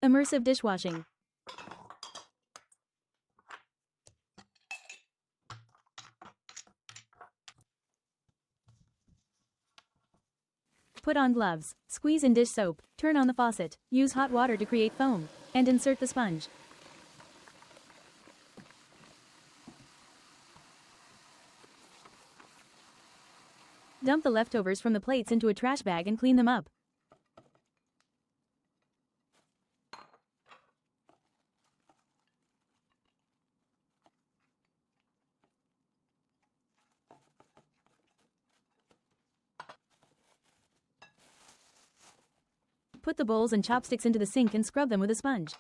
Immersive dishwashing. Put on gloves, squeeze in dish soap, turn on the faucet, use hot water to create foam, and insert the sponge. Dump the leftovers from the plates into a trash bag and clean them up. Put the bowls and chopsticks into the sink and scrub them with a sponge.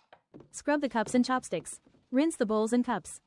Scrub the cups and chopsticks. Rinse the bowls and cups.